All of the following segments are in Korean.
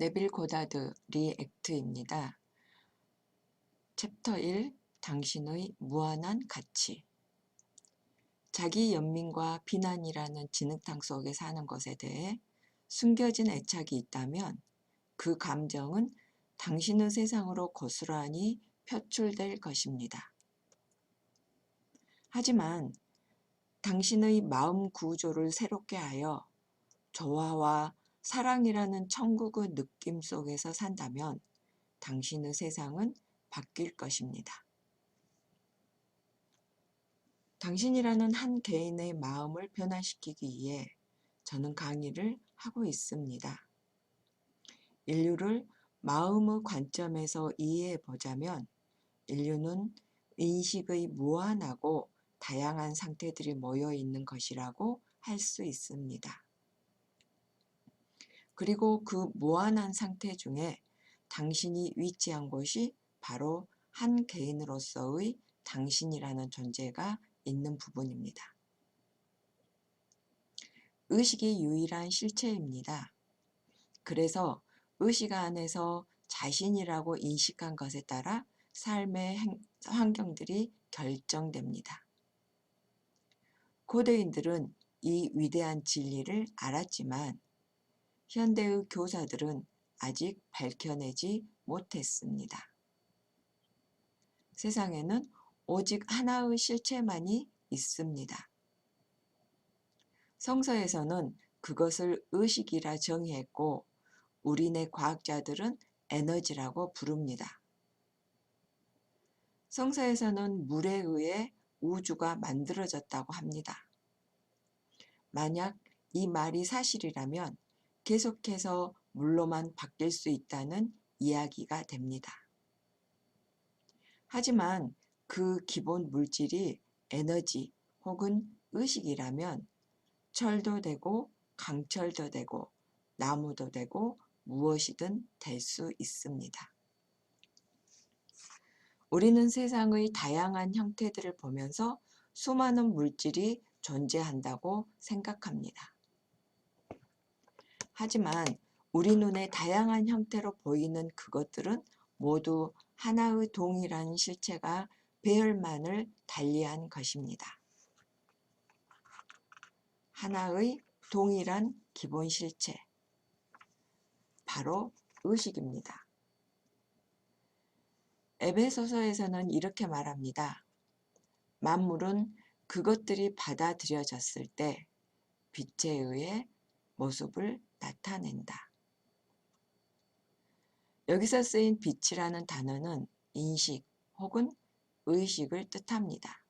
네빌 고다드 리액트입니다. 챕터 1. 당신의 무한한 가치. 자기 연민과 비난이라는 진흙탕 속에 사는 것에 대해 숨겨진 애착이 있다면 그 감정은 당신의 세상으로 고스란히 표출될 것입니다. 하지만 당신의 마음 구조를 새롭게 하여 조화와 사랑이라는 천국의 느낌 속에서 산다면 당신의 세상은 바뀔 것입니다. 당신이라는 한 개인의 마음을 변화시키기 위해 저는 강의를 하고 있습니다. 인류를 마음의 관점에서 이해해 보자면 인류는 인식의 무한하고 다양한 상태들이 모여 있는 것이라고 할 수 있습니다. 그리고 그 무한한 상태 중에 당신이 위치한 곳이 바로 한 개인으로서의 당신이라는 존재가 있는 부분입니다. 의식이 유일한 실체입니다. 그래서 의식 안에서 자신이라고 인식한 것에 따라 삶의 환경들이 결정됩니다. 고대인들은 이 위대한 진리를 알았지만 현대의 교사들은 아직 밝혀내지 못했습니다. 세상에는 오직 하나의 실체만이 있습니다. 성서에서는 그것을 의식이라 정의했고 우리네 과학자들은 에너지라고 부릅니다. 성서에서는 물에 의해 우주가 만들어졌다고 합니다. 만약 이 말이 사실이라면 계속해서 물로만 바뀔 수 있다는 이야기가 됩니다. 하지만 그 기본 물질이 에너지 혹은 의식이라면 철도 되고 강철도 되고 나무도 되고 무엇이든 될 수 있습니다. 우리는 세상의 다양한 형태들을 보면서 수많은 물질이 존재한다고 생각합니다. 하지만 우리 눈에 다양한 형태로 보이는 그것들은 모두 하나의 동일한 실체가 배열만을 달리한 것입니다. 하나의 동일한 기본 실체, 바로 의식입니다. 에베소서에서는 이렇게 말합니다. 만물은 그것들이 받아들여졌을 때 빛에 의해 모습을 나타낸다. 여기서 쓰인 빛이라는 단어는 인식 혹은 의식을 뜻합니다.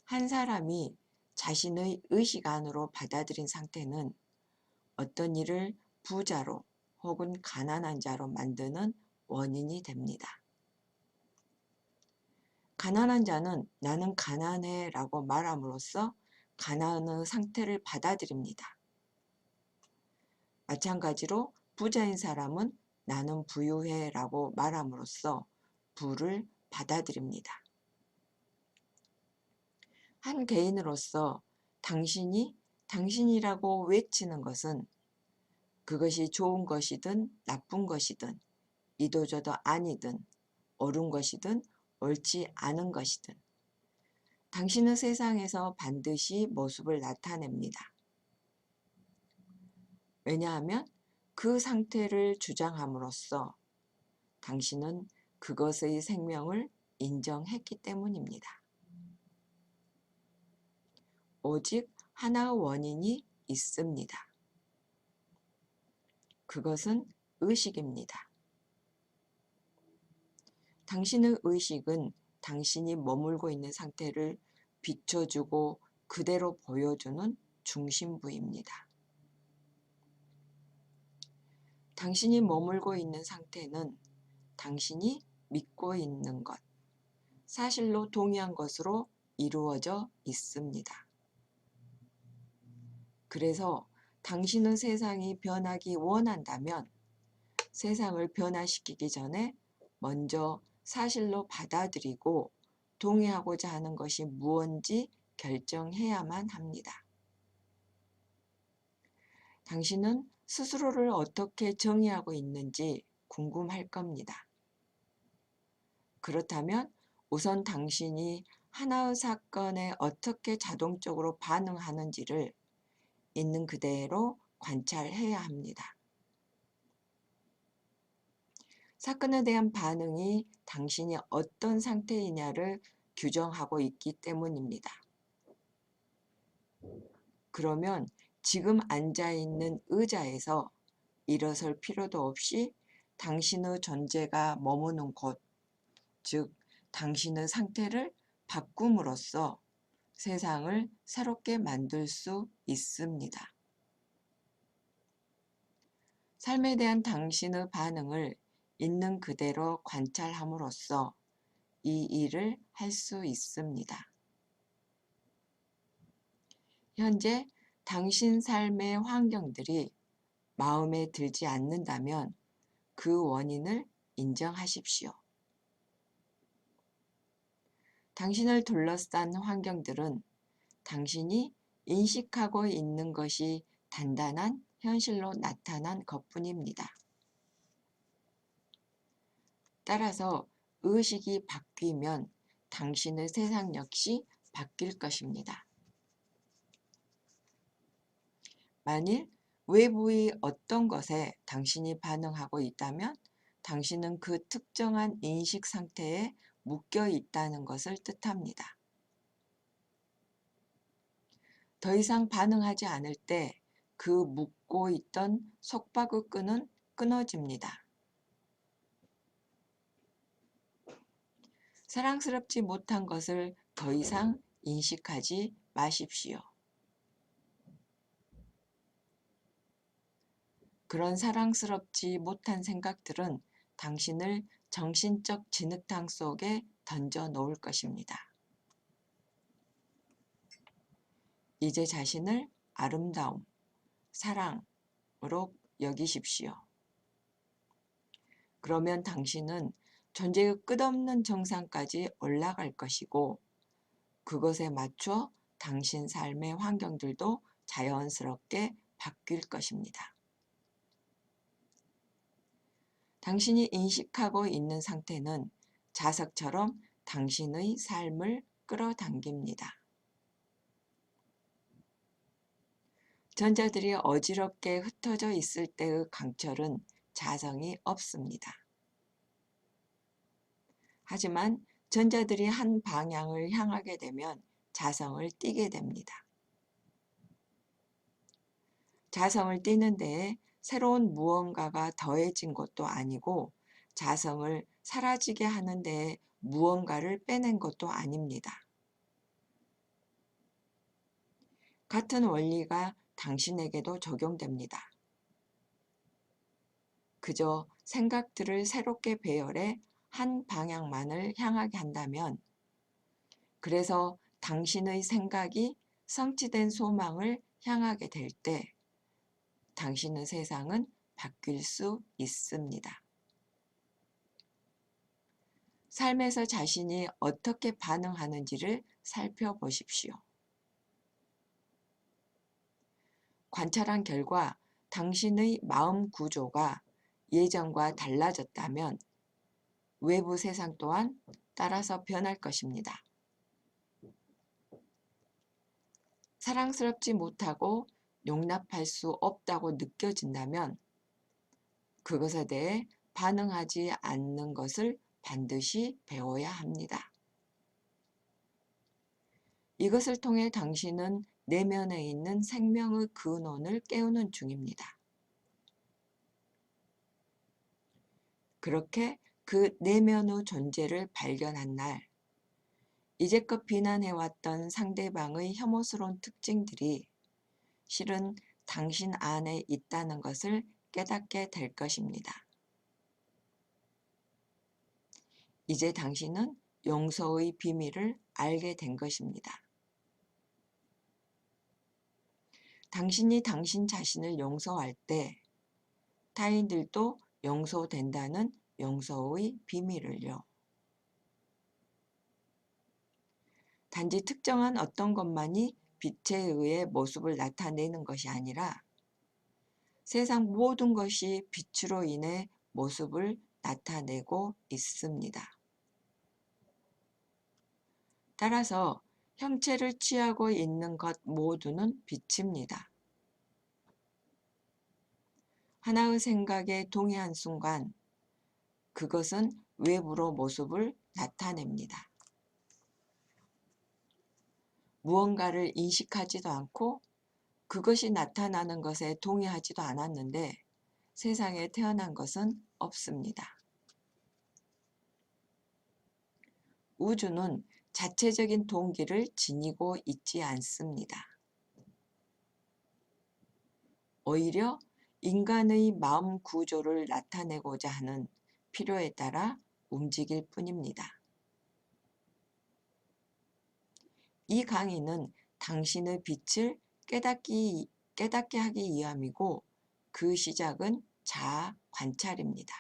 한 사람이 자신의 의식 안으로 받아들인 상태는 어떤 일을 부자로 혹은 가난한 자로 만드는 원인이 됩니다. 가난한 자는 나는 가난해 라고 말함으로써 가난의 상태를 받아들입니다. 마찬가지로 부자인 사람은 나는 부유해 라고 말함으로써 부를 받아들입니다. 한 개인으로서 당신이 당신이라고 외치는 것은 그것이 좋은 것이든 나쁜 것이든 이도저도 아니든 옳은 것이든 옳지 않은 것이든 당신은 세상에서 반드시 모습을 나타냅니다. 왜냐하면 그 상태를 주장함으로써 당신은 그것의 생명을 인정했기 때문입니다. 오직 하나의 원인이 있습니다. 그것은 의식입니다. 당신의 의식은 당신이 머물고 있는 상태를 비춰주고 그대로 보여주는 중심부입니다. 당신이 머물고 있는 상태는 당신이 믿고 있는 것, 사실로 동의한 것으로 이루어져 있습니다. 그래서 당신은 세상이 변하기 원한다면 세상을 변화시키기 전에 먼저 사실로 받아들이고 동의하고자 하는 것이 무엇인지 결정해야만 합니다. 당신은 스스로를 어떻게 정의하고 있는지 궁금할 겁니다. 그렇다면 우선 당신이 하나의 사건에 어떻게 자동적으로 반응하는지를 있는 그대로 관찰해야 합니다. 사건에 대한 반응이 당신이 어떤 상태이냐를 규정하고 있기 때문입니다. 그러면 지금 앉아있는 의자에서 일어설 필요도 없이 당신의 존재가 머무는 곳, 즉 당신의 상태를 바꿈으로써 세상을 새롭게 만들 수 있습니다. 삶에 대한 당신의 반응을 있는 그대로 관찰함으로써 이 일을 할 수 있습니다. 현재 당신 삶의 환경들이 마음에 들지 않는다면 그 원인을 인정하십시오. 당신을 둘러싼 환경들은 당신이 인식하고 있는 것이 단단한 현실로 나타난 것뿐입니다. 따라서 의식이 바뀌면 당신의 세상 역시 바뀔 것입니다. 만일 외부의 어떤 것에 당신이 반응하고 있다면 당신은 그 특정한 인식 상태에 묶여 있다는 것을 뜻합니다. 더 이상 반응하지 않을 때 그 묶고 있던 속박의 끈은 끊어집니다. 사랑스럽지 못한 것을 더 이상 인식하지 마십시오. 그런 사랑스럽지 못한 생각들은 당신을 정신적 진흙탕 속에 던져 놓을 것입니다. 이제 자신을 아름다움, 사랑으로 여기십시오. 그러면 당신은 존재의 끝없는 정상까지 올라갈 것이고 그것에 맞춰 당신 삶의 환경들도 자연스럽게 바뀔 것입니다. 당신이 인식하고 있는 상태는 자석처럼 당신의 삶을 끌어당깁니다. 전자들이 어지럽게 흩어져 있을 때의 강철은 자성이 없습니다. 하지만 전자들이 한 방향을 향하게 되면 자성을 띠게 됩니다. 자성을 띠는 데에 새로운 무언가가 더해진 것도 아니고 자성을 사라지게 하는 데에 무언가를 빼낸 것도 아닙니다. 같은 원리가 당신에게도 적용됩니다. 그저 생각들을 새롭게 배열해 한 방향만을 향하게 한다면, 그래서 당신의 생각이 성취된 소망을 향하게 될 때 당신의 세상은 바뀔 수 있습니다. 삶에서 자신이 어떻게 반응하는지를 살펴보십시오. 관찰한 결과 당신의 마음 구조가 예전과 달라졌다면 외부 세상 또한 따라서 변할 것입니다. 사랑스럽지 못하고 용납할 수 없다고 느껴진다면 그것에 대해 반응하지 않는 것을 반드시 배워야 합니다. 이것을 통해 당신은 내면에 있는 생명의 근원을 깨우는 중입니다. 그렇게 그 내면의 존재를 발견한 날, 이제껏 비난해왔던 상대방의 혐오스러운 특징들이 실은 당신 안에 있다는 것을 깨닫게 될 것입니다. 이제 당신은 용서의 비밀을 알게 된 것입니다. 당신이 당신 자신을 용서할 때 타인들도 용서된다는 용서의 비밀을요. 단지 특정한 어떤 것만이 빛에 의해 모습을 나타내는 것이 아니라 세상 모든 것이 빛으로 인해 모습을 나타내고 있습니다. 따라서 형체를 취하고 있는 것 모두는 빛입니다. 하나의 생각에 동의한 순간 그것은 외부로 모습을 나타냅니다. 무언가를 인식하지도 않고 그것이 나타나는 것에 동의하지도 않았는데 세상에 태어난 것은 없습니다. 우주는 자체적인 동기를 지니고 있지 않습니다. 오히려 인간의 마음 구조를 나타내고자 하는 필요에 따라 움직일 뿐입니다. 이 강의는 당신의 빛을 깨닫게 하기 위함이고 그 시작은 자아 관찰입니다.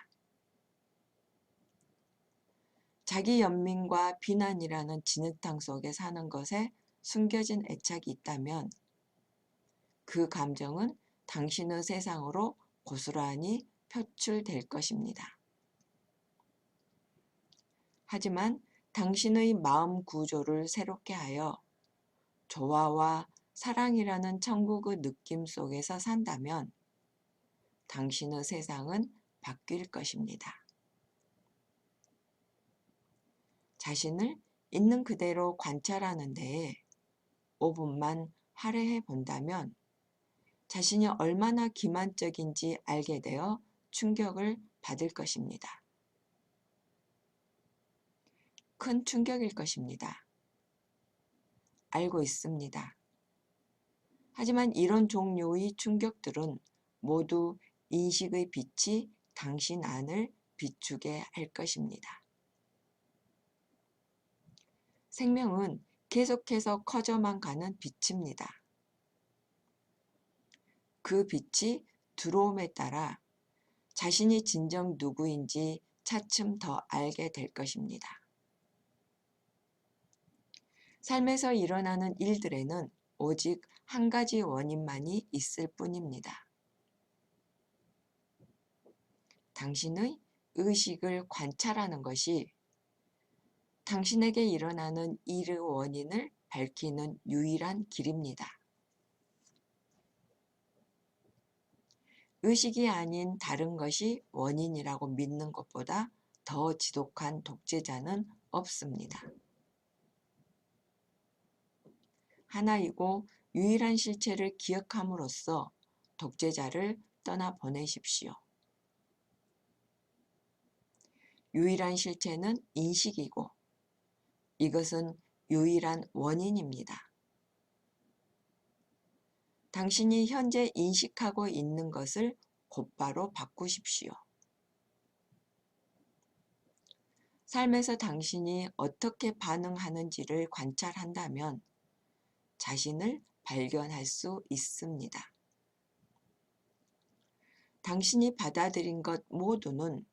자기 연민과 비난이라는 진흙탕 속에 사는 것에 숨겨진 애착이 있다면 그 감정은 당신의 세상으로 고스란히 표출될 것입니다. 하지만 당신의 마음 구조를 새롭게 하여 조화와 사랑이라는 천국의 느낌 속에서 산다면 당신의 세상은 바뀔 것입니다. 자신을 있는 그대로 관찰하는 데에 5분만 할애해 본다면 자신이 얼마나 기만적인지 알게 되어 충격을 받을 것입니다. 큰 충격일 것입니다. 알고 있습니다. 하지만 이런 종류의 충격들은 모두 인식의 빛이 당신 안을 비추게 할 것입니다. 생명은 계속해서 커져만 가는 빛입니다. 그 빛이 들어옴에 따라 자신이 진정 누구인지 차츰 더 알게 될 것입니다. 삶에서 일어나는 일들에는 오직 한 가지 원인만이 있을 뿐입니다. 당신의 의식을 관찰하는 것이 당신에게 일어나는 일의 원인을 밝히는 유일한 길입니다. 의식이 아닌 다른 것이 원인이라고 믿는 것보다 더 지독한 독재자는 없습니다. 하나이고 유일한 실체를 기억함으로써 독재자를 떠나보내십시오. 유일한 실체는 인식이고 이것은 유일한 원인입니다. 당신이 현재 인식하고 있는 것을 곧바로 바꾸십시오. 삶에서 당신이 어떻게 반응하는지를 관찰한다면 자신을 발견할 수 있습니다. 당신이 받아들인 것 모두는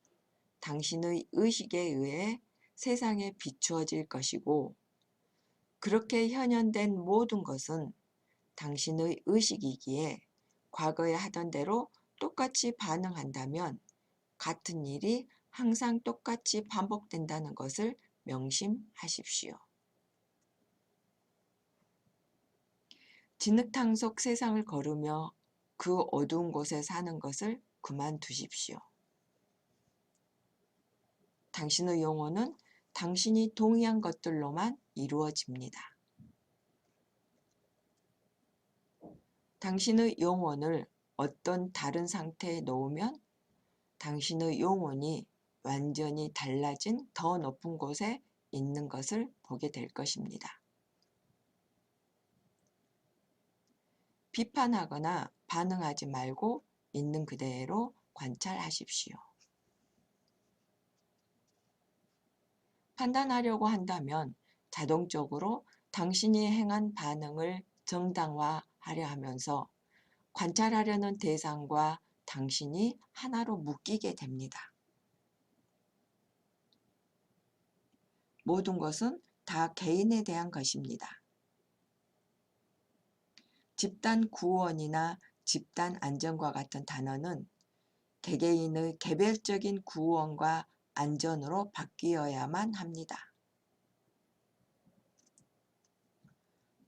당신의 의식에 의해 세상에 비추어질 것이고 그렇게 현현된 모든 것은 당신의 의식이기에 과거에 하던 대로 똑같이 반응한다면 같은 일이 항상 똑같이 반복된다는 것을 명심하십시오. 진흙탕 속 세상을 걸으며 그 어두운 곳에 사는 것을 그만두십시오. 당신의 영혼은 당신이 동의한 것들로만 이루어집니다. 당신의 영혼을 어떤 다른 상태에 놓으면 당신의 영혼이 완전히 달라진 더 높은 곳에 있는 것을 보게 될 것입니다. 비판하거나 반응하지 말고 있는 그대로 관찰하십시오. 판단하려고 한다면 자동적으로 당신이 행한 반응을 정당화하려 하면서 관찰하려는 대상과 당신이 하나로 묶이게 됩니다. 모든 것은 다 개인에 대한 것입니다. 집단 구원이나 집단 안전과 같은 단어는 개개인의 개별적인 구원과 안전으로 바뀌어야만 합니다.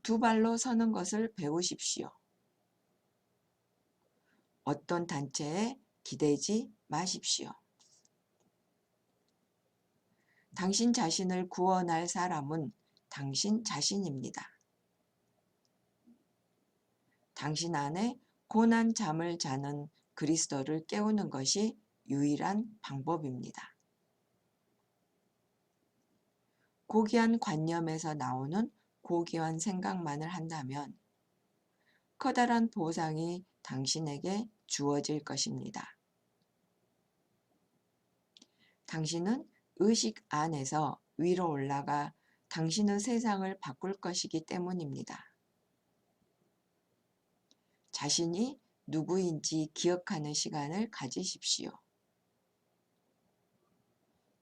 두 발로 서는 것을 배우십시오. 어떤 단체에 기대지 마십시오. 당신 자신을 구원할 사람은 당신 자신입니다. 당신 안에 고난 잠을 자는 그리스도를 깨우는 것이 유일한 방법입니다. 고귀한 관념에서 나오는 고귀한 생각만을 한다면 커다란 보상이 당신에게 주어질 것입니다. 당신은 의식 안에서 위로 올라가 당신의 세상을 바꿀 것이기 때문입니다. 자신이 누구인지 기억하는 시간을 가지십시오.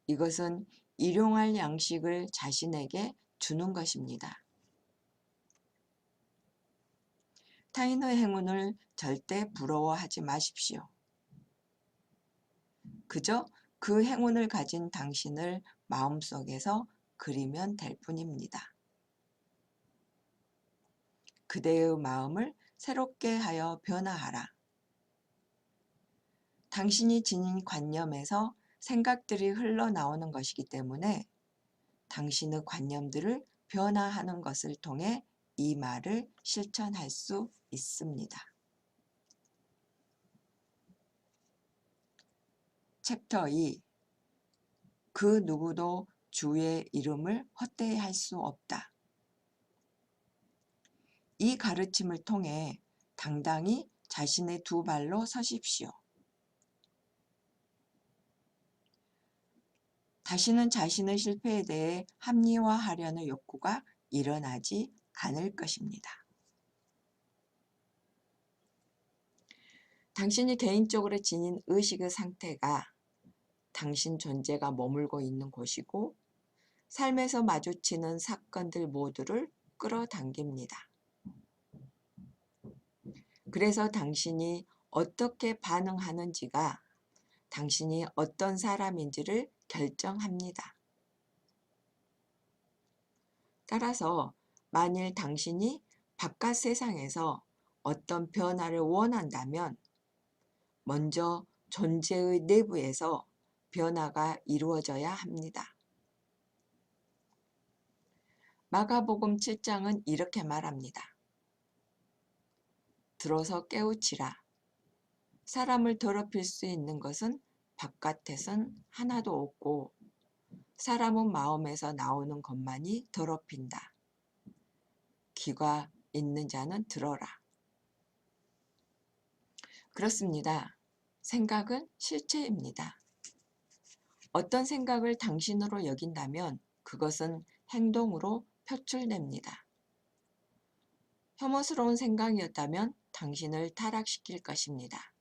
이것은 일용할 양식을 자신에게 주는 것입니다. 타인의 행운을 절대 부러워하지 마십시오. 그저 그 행운을 가진 당신을 마음속에서 그리면 될 뿐입니다. 그대의 마음을 새롭게 하여 변화하라. 당신이 지닌 관념에서 생각들이 흘러나오는 것이기 때문에 당신의 관념들을 변화하는 것을 통해 이 말을 실천할 수 있습니다. 챕터 2. 그 누구도 주의 이름을 헛되이 할 수 없다. 이 가르침을 통해 당당히 자신의 두 발로 서십시오. 다시는 자신의 실패에 대해 합리화하려는 욕구가 일어나지 않을 것입니다. 당신이 개인적으로 지닌 의식의 상태가 당신 존재가 머물고 있는 곳이고 삶에서 마주치는 사건들 모두를 끌어당깁니다. 그래서 당신이 어떻게 반응하는지가 당신이 어떤 사람인지를 결정합니다. 따라서 만일 당신이 바깥 세상에서 어떤 변화를 원한다면 먼저 존재의 내부에서 변화가 이루어져야 합니다. 마가복음 7장은 이렇게 말합니다. 들어서 깨우치라. 사람을 더럽힐 수 있는 것은 바깥에선 하나도 없고 사람은 마음에서 나오는 것만이 더럽힌다. 귀가 있는 자는 들어라. 그렇습니다. 생각은 실체입니다. 어떤 생각을 당신으로 여긴다면 그것은 행동으로 표출됩니다. 혐오스러운 생각이었다면 당신을 타락시킬 것입니다.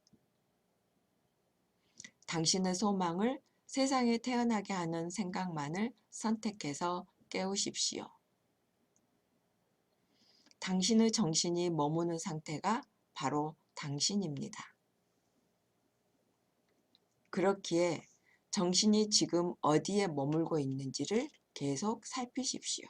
당신의 소망을 세상에 태어나게 하는 생각만을 선택해서 깨우십시오. 당신의 정신이 머무는 상태가 바로 당신입니다. 그렇기에 정신이 지금 어디에 머물고 있는지를 계속 살피십시오.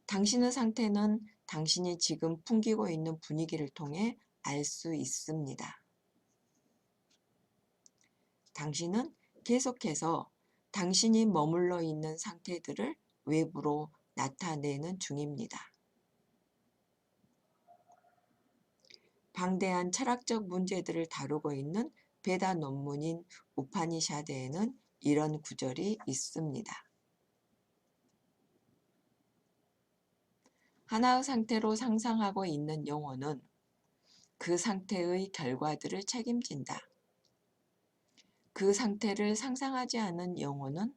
당신의 상태는 당신이 지금 풍기고 있는 분위기를 통해 알 수 있습니다. 당신은 계속해서 당신이 머물러 있는 상태들을 외부로 나타내는 중입니다. 방대한 철학적 문제들을 다루고 있는 베다 논문인 우파니샤드에는 이런 구절이 있습니다. 하나의 상태로 상상하고 있는 영혼은 그 상태의 결과들을 책임진다. 그 상태를 상상하지 않은 영혼은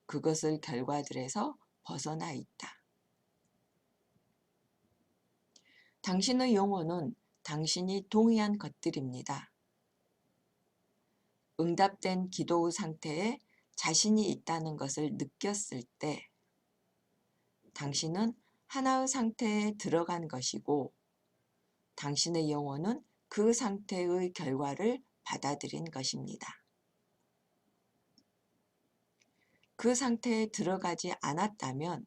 그것의 결과들에서 벗어나 있다. 당신의 영혼은 당신이 동의한 것들입니다. 응답된 기도의 상태에 자신이 있다는 것을 느꼈을 때 당신은 하나의 상태에 들어간 것이고 당신의 영혼은 그 상태의 결과를 받아들인 것입니다. 그 상태에 들어가지 않았다면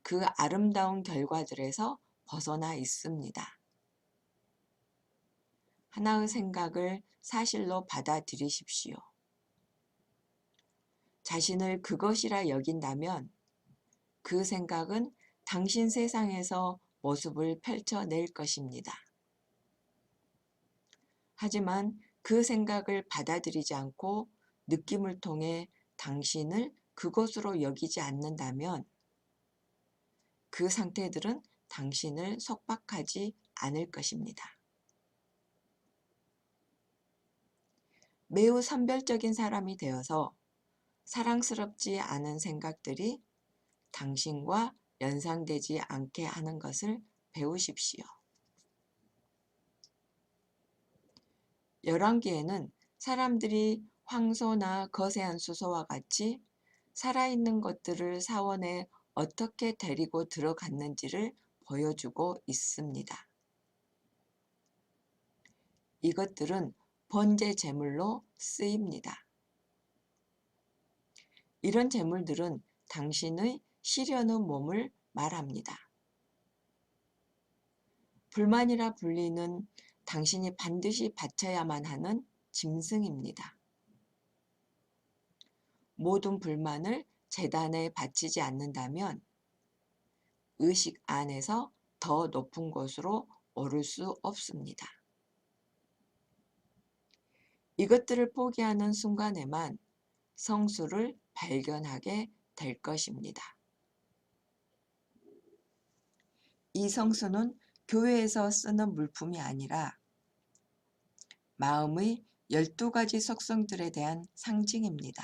그 아름다운 결과들에서 벗어나 있습니다. 하나의 생각을 사실로 받아들이십시오. 자신을 그것이라 여긴다면 그 생각은 당신 세상에서 모습을 펼쳐낼 것입니다. 하지만 그 생각을 받아들이지 않고 느낌을 통해 당신을 그것으로 여기지 않는다면 그 상태들은 당신을 속박하지 않을 것입니다. 매우 선별적인 사람이 되어서 사랑스럽지 않은 생각들이 당신과 연상되지 않게 하는 것을 배우십시오. 열왕기에는 사람들이 황소나 거세한 수소와 같이 살아있는 것들을 사원에 어떻게 데리고 들어갔는지를 보여주고 있습니다. 이것들은 번제 제물로 쓰입니다. 이런 제물들은 당신의 시련의 몸을 말합니다. 불만이라 불리는 당신이 반드시 바쳐야만 하는 짐승입니다. 모든 불만을 제단에 바치지 않는다면 의식 안에서 더 높은 곳으로 오를 수 없습니다. 이것들을 포기하는 순간에만 성수를 발견하게 될 것입니다. 이 성수는 교회에서 쓰는 물품이 아니라 마음의 12가지 속성들에 대한 상징입니다.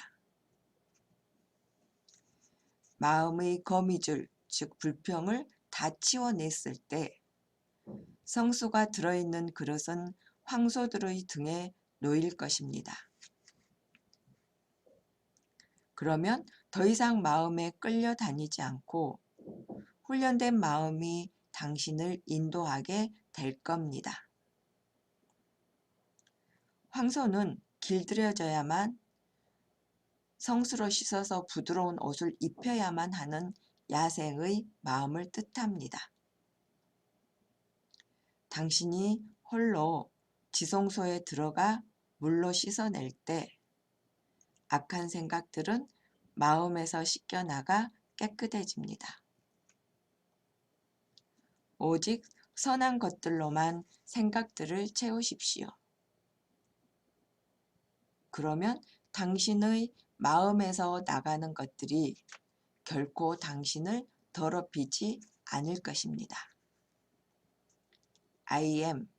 마음의 거미줄, 즉 불평을 다 치워냈을 때 성수가 들어있는 그릇은 황소들의 등에 놓일 것입니다. 그러면 더 이상 마음에 끌려다니지 않고 훈련된 마음이 당신을 인도하게 될 겁니다. 황소는 길들여져야만 성수로 씻어서 부드러운 옷을 입혀야만 하는 야생의 마음을 뜻합니다. 당신이 홀로 지성소에 들어가 물로 씻어낼 때 악한 생각들은 마음에서 씻겨나가 깨끗해집니다. 오직 선한 것들로만 생각들을 채우십시오. 그러면 당신의 마음에서 나가는 것들이 결코 당신을 더럽히지 않을 것입니다. I am,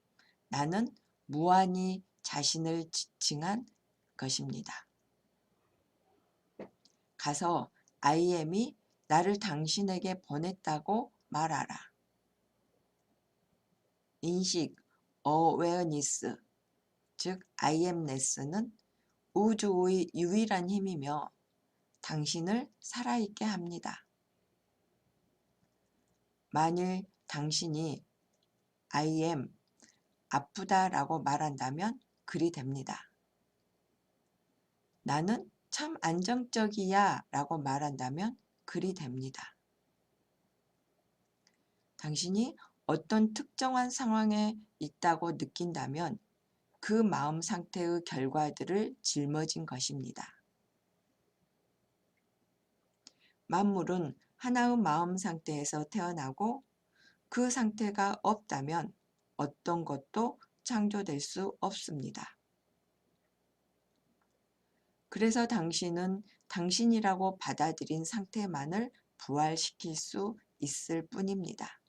나는 무한히 자신을 지칭한 것입니다. 가서 I am이 나를 당신에게 보냈다고 말하라. 인식, awareness, 즉 I amness는 우주의 유일한 힘이며 당신을 살아있게 합니다. 만일 당신이 I am 아프다라고 말한다면 그리 됩니다. 나는 참 안정적이야 라고 말한다면 그리 됩니다. 당신이 어떤 특정한 상황에 있다고 느낀다면 그 마음 상태의 결과들을 짊어진 것입니다. 만물은 하나의 마음 상태에서 태어나고 그 상태가 없다면 어떤 것도 창조될 수 없습니다. 그래서 당신은 당신이라고 받아들인 상태만을 부활시킬 수 있을 뿐입니다.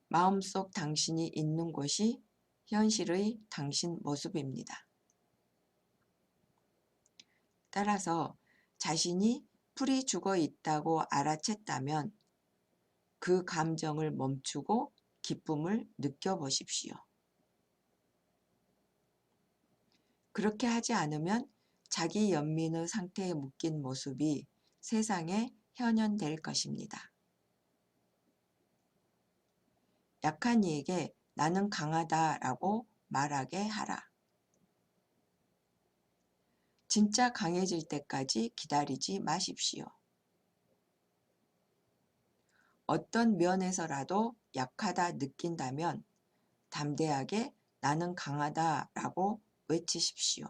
마음속 당신이 있는 곳이 현실의 당신 모습입니다. 따라서 자신이 풀이 죽어 있다고 알아챘다면 그 감정을 멈추고 기쁨을 느껴보십시오. 그렇게 하지 않으면 자기 연민의 상태에 묶인 모습이 세상에 현현될 것입니다. 약한 이에게 나는 강하다라고 말하게 하라. 진짜 강해질 때까지 기다리지 마십시오. 어떤 면에서라도 약하다 느낀다면 담대하게 나는 강하다라고 외치십시오.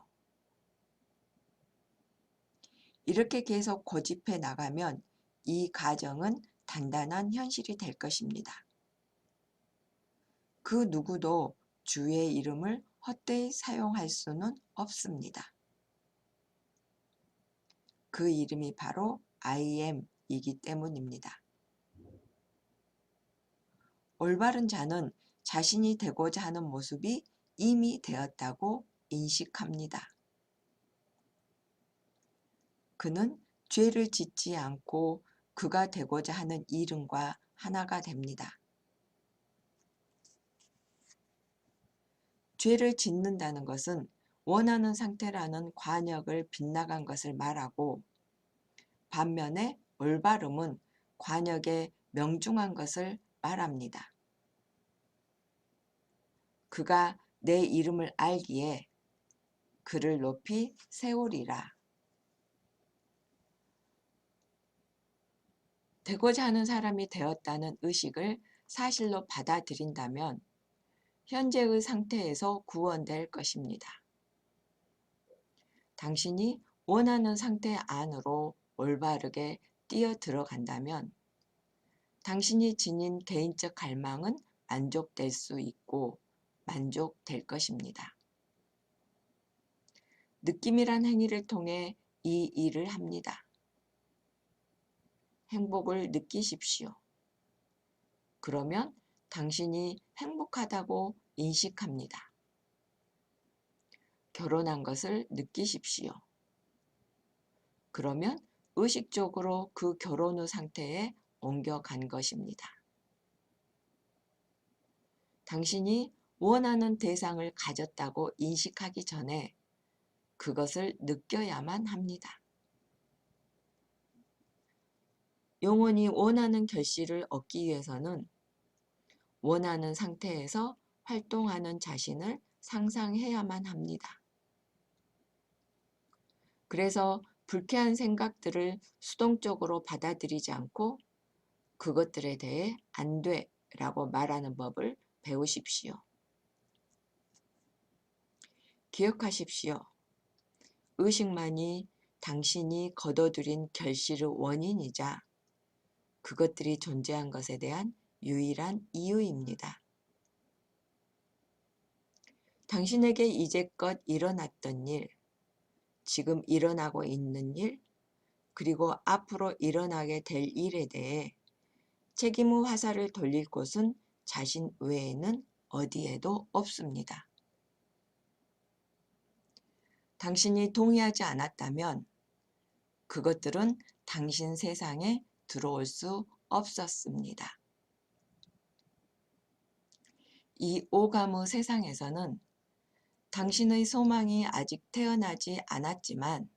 이렇게 계속 고집해 나가면 이 가정은 단단한 현실이 될 것입니다. 그 누구도 주의 이름을 헛되이 사용할 수는 없습니다. 그 이름이 바로 I am이기 때문입니다. 올바른 자는 자신이 되고자 하는 모습이 이미 되었다고 인식합니다. 그는 죄를 짓지 않고 그가 되고자 하는 이름과 하나가 됩니다. 죄를 짓는다는 것은 원하는 상태라는 관역을 빗나간 것을 말하고, 반면에 올바름은 관역에 명중한 것을 말합니다. 그가 내 이름을 알기에 그를 높이 세우리라. 되고자 하는 사람이 되었다는 의식을 사실로 받아들인다면 현재의 상태에서 구원될 것입니다. 당신이 원하는 상태 안으로 올바르게 뛰어 들어간다면 당신이 지닌 개인적 갈망은 만족될 수 있고 만족될 것입니다. 느낌이란 행위를 통해 이 일을 합니다. 행복을 느끼십시오. 그러면 당신이 행복하다고 인식합니다. 결혼한 것을 느끼십시오. 그러면 의식적으로 그 결혼 후 상태에 옮겨간 것입니다. 당신이 원하는 대상을 가졌다고 인식하기 전에 그것을 느껴야만 합니다. 영원히 원하는 결실을 얻기 위해서는 원하는 상태에서 활동하는 자신을 상상해야만 합니다. 그래서 불쾌한 생각들을 수동적으로 받아들이지 않고 그것들에 대해 안 돼 라고 말하는 법을 배우십시오. 기억하십시오. 의식만이 당신이 거둬들인 결실의 원인이자 그것들이 존재한 것에 대한 유일한 이유입니다. 당신에게 이제껏 일어났던 일, 지금 일어나고 있는 일, 그리고 앞으로 일어나게 될 일에 대해 책임의 화살을 돌릴 곳은 자신 외에는 어디에도 없습니다. 당신이 동의하지 않았다면 그것들은 당신 세상에 들어올 수 없었습니다. 이 오감의 세상에서는 당신의 소망이 아직 태어나지 않았지만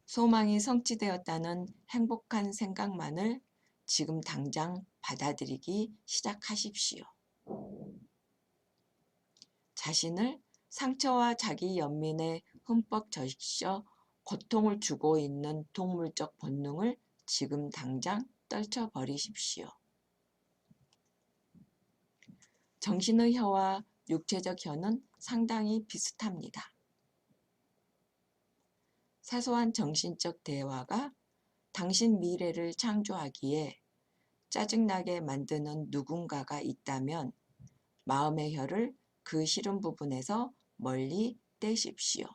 소망이 성취되었다는 행복한 생각만을 지금 당장 받아들이기 시작하십시오. 자신을 상처와 자기 연민에 흠뻑 적셔 고통을 주고 있는 동물적 본능을 지금 당장 떨쳐버리십시오. 정신의 혀와 육체적 혀는 상당히 비슷합니다. 사소한 정신적 대화가 당신 미래를 창조하기에 짜증나게 만드는 누군가가 있다면 마음의 혀를 그 싫은 부분에서 멀리 떼십시오.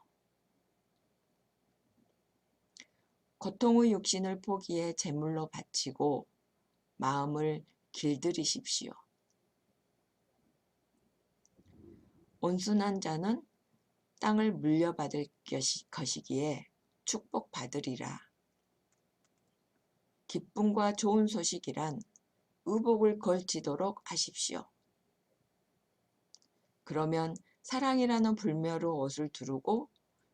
고통의 육신을 포기해 제물로 바치고 마음을 길들이십시오. 온순한 자는 땅을 물려받을 것이기에 축복받으리라. 기쁨과 좋은 소식이란 의복을 걸치도록 하십시오. 그러면 사랑이라는 불멸의 옷을 두르고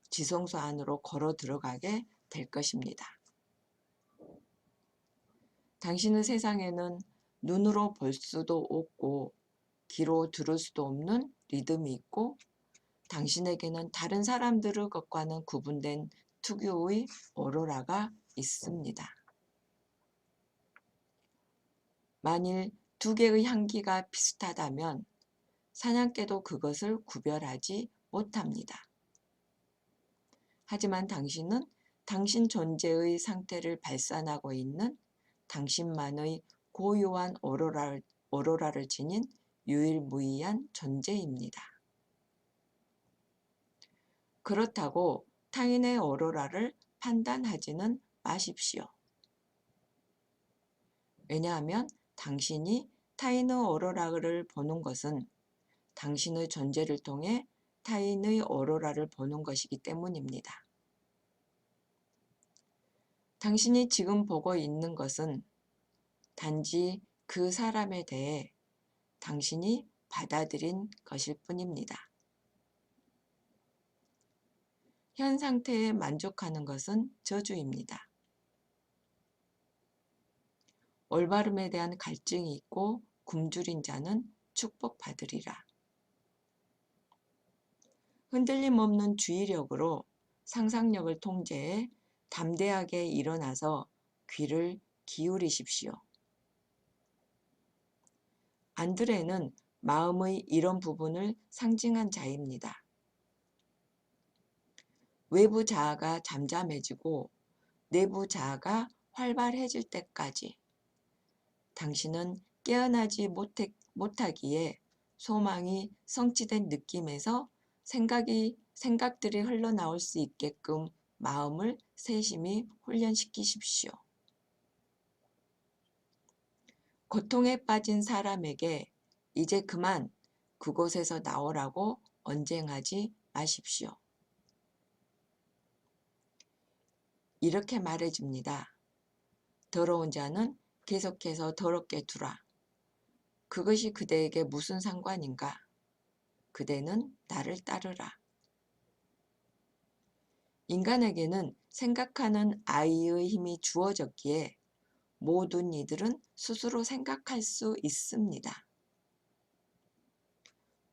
지성소 안으로 걸어 들어가게 될 것입니다. 당신의 세상에는 눈으로 볼 수도 없고 귀로 들을 수도 없는 리듬이 있고 당신에게는 다른 사람들의 것과는 구분된 특유의 오로라가 있습니다. 만일 두 개의 향기가 비슷하다면 사냥개도 그것을 구별하지 못합니다. 하지만 당신은 당신 존재의 상태를 발산하고 있는 당신만의 고유한 오로라를 지닌 유일무이한 존재입니다. 그렇다고 타인의 오로라를 판단하지는 마십시오. 왜냐하면 당신이 타인의 오로라를 보는 것은 당신의 존재를 통해 타인의 오로라를 보는 것이기 때문입니다. 당신이 지금 보고 있는 것은 단지 그 사람에 대해 당신이 받아들인 것일 뿐입니다. 현 상태에 만족하는 것은 저주입니다. 올바름에 대한 갈증이 있고 굶주린 자는 축복받으리라. 흔들림 없는 주의력으로 상상력을 통제해 담대하게 일어나서 귀를 기울이십시오. 안드레는 마음의 이런 부분을 상징한 자입니다. 외부 자아가 잠잠해지고 내부 자아가 활발해질 때까지 당신은 깨어나지 못하기에 소망이 성취된 느낌에서 생각들이 흘러나올 수 있게끔 마음을 세심히 훈련시키십시오. 고통에 빠진 사람에게 이제 그만 그곳에서 나오라고 언쟁하지 마십시오. 이렇게 말해줍니다. 더러운 자는 계속해서 더럽게 두라. 그것이 그대에게 무슨 상관인가? 그대는 나를 따르라. 인간에게는 생각하는 아이의 힘이 주어졌기에 모든 이들은 스스로 생각할 수 있습니다.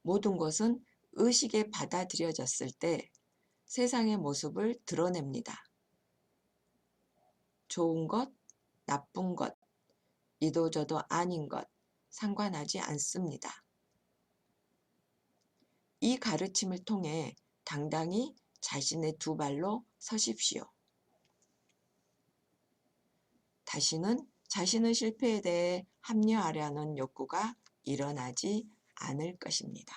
모든 것은 의식에 받아들여졌을 때 세상의 모습을 드러냅니다. 좋은 것, 나쁜 것, 이도저도 아닌 것, 상관하지 않습니다. 이 가르침을 통해 당당히 자신의 두 발로 서십시오. 다시는 자신의 실패에 대해 합리화하려는 욕구가 일어나지 않을 것입니다.